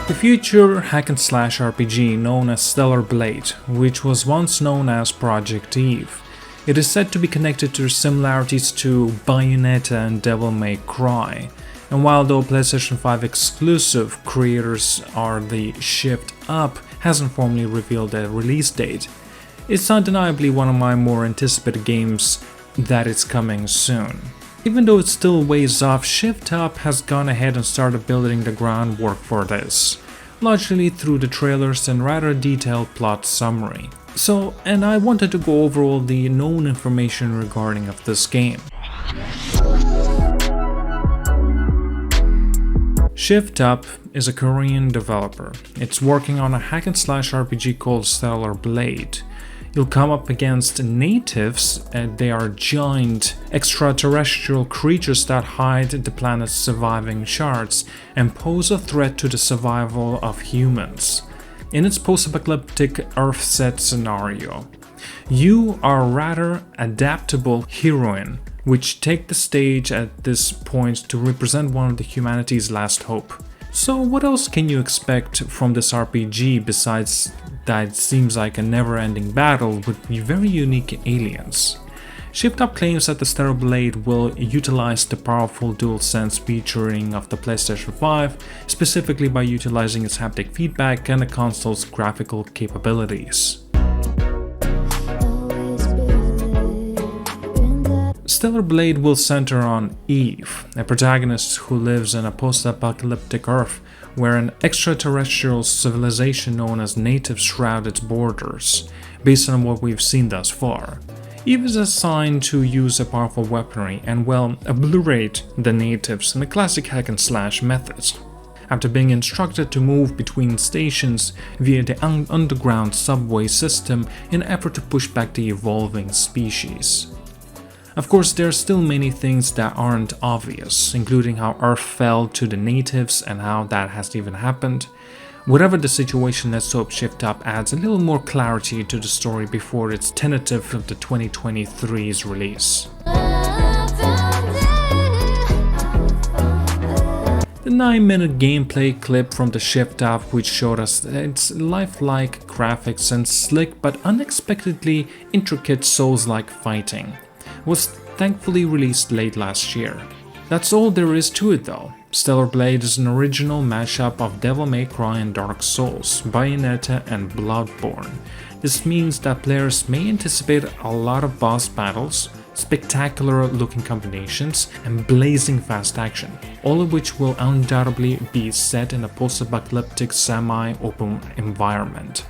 The future hack-and-slash RPG known as Stellar Blade, which was once known as Project Eve. It is said to be connected to similarities to Bayonetta and Devil May Cry. And while though PlayStation 5 exclusive creators are the Shift Up hasn't formally revealed a release date, it's undeniably one of my more anticipated games that it's coming soon. Even though it's still ways off, Shift Up has gone ahead and started building the groundwork for this, largely through the trailers and rather detailed plot summary. And I wanted to go over all the known information regarding of this game. Shift Up is a Korean developer. It's working on a hack-and-slash RPG called Stellar Blade. You'll come up against natives, and they are giant extraterrestrial creatures that hide the planet's surviving shards and pose a threat to the survival of humans. In its post-apocalyptic Earth-set scenario, you are a rather adaptable heroine, which take the stage at this point to represent one of the humanity's last hope. So what else can you expect from this RPG besides that it seems like a never-ending battle with very unique aliens? Shift Up claims that the Stellar Blade will utilize the powerful DualSense featuring of the PlayStation 5, specifically by utilizing its haptic feedback and the console's graphical capabilities. Stellar Blade will center on Eve, a protagonist who lives in a post-apocalyptic Earth where an extraterrestrial civilization known as natives shroud its borders, based on what we've seen thus far. Eve is assigned to use a powerful weaponry and, obliterate the natives in the classic hack-and-slash methods, after being instructed to move between stations via the underground subway system in an effort to push back the evolving species. Of course, there are still many things that aren't obvious, including how Earth fell to the natives and how that has even happened. Whatever the situation, let's hope Shift Up adds a little more clarity to the story before its tentative of the 2023's release. The 9-minute gameplay clip from the Shift Up, which showed us its lifelike graphics and slick but unexpectedly intricate Souls-like fighting, was thankfully released late last year. That's all there is to it though. Stellar Blade is an original mashup of Devil May Cry and Dark Souls, Bayonetta and Bloodborne. This means that players may anticipate a lot of boss battles, spectacular looking combinations, and blazing fast action, all of which will undoubtedly be set in a post-apocalyptic semi-open environment.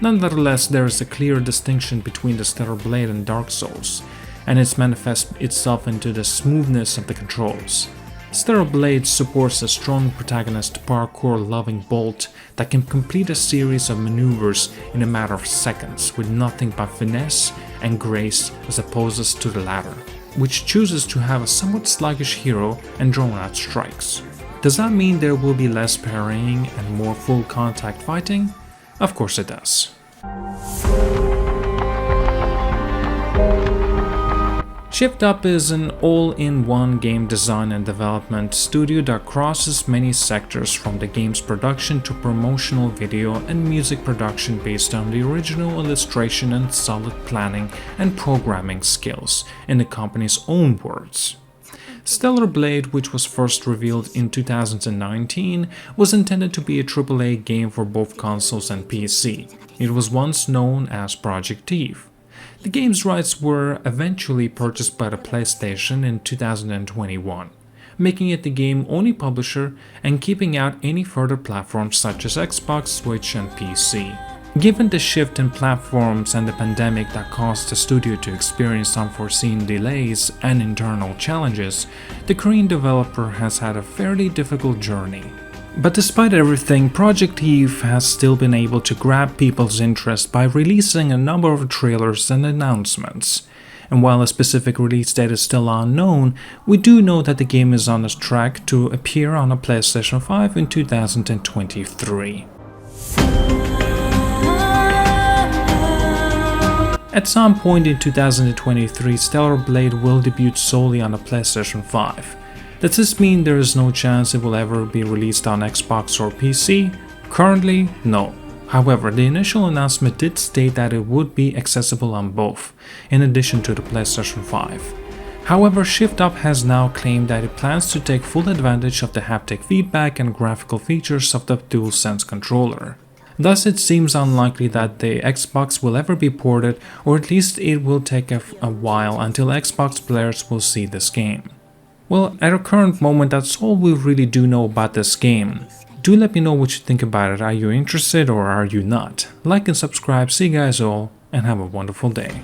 Nonetheless, there is a clear distinction between the Stellar Blade and Dark Souls, and it manifests itself into the smoothness of the controls. Stellar Blade supports a strong protagonist parkour-loving Bolt that can complete a series of maneuvers in a matter of seconds with nothing but finesse and grace as opposed to the latter, which chooses to have a somewhat sluggish hero and drawn-out strikes. Does that mean there will be less parrying and more full contact fighting? Of course it does. Shift Up is an all-in-one game design and development studio that crosses many sectors from the game's production to promotional video and music production based on the original illustration and solid planning and programming skills, in the company's own words. Stellar Blade, which was first revealed in 2019, was intended to be a AAA game for both consoles and PC. It was once known as Project Eve. The game's rights were eventually purchased by the PlayStation in 2021, making it the game-only publisher and keeping out any further platforms such as Xbox, Switch, and PC. Given the shift in platforms and the pandemic that caused the studio to experience unforeseen delays and internal challenges, the Korean developer has had a fairly difficult journey. But despite everything, Project Eve has still been able to grab people's interest by releasing a number of trailers and announcements. And while a specific release date is still unknown, we do know that the game is on a track to appear on a PlayStation 5 in 2023. At some point in 2023, Stellar Blade will debut solely on a PlayStation 5. Does this mean there is no chance it will ever be released on Xbox or PC? Currently, no. However, the initial announcement did state that it would be accessible on both, in addition to the PlayStation 5. However, ShiftUp has now claimed that it plans to take full advantage of the haptic feedback and graphical features of the DualSense controller. Thus, it seems unlikely that the Xbox will ever be ported, or at least it will take a while until Xbox players will see this game. Well, at our current moment, that's all we really do know about this game. Do let me know what you think about it. Are you interested or are you not? Like and subscribe. See you guys all, and have a wonderful day.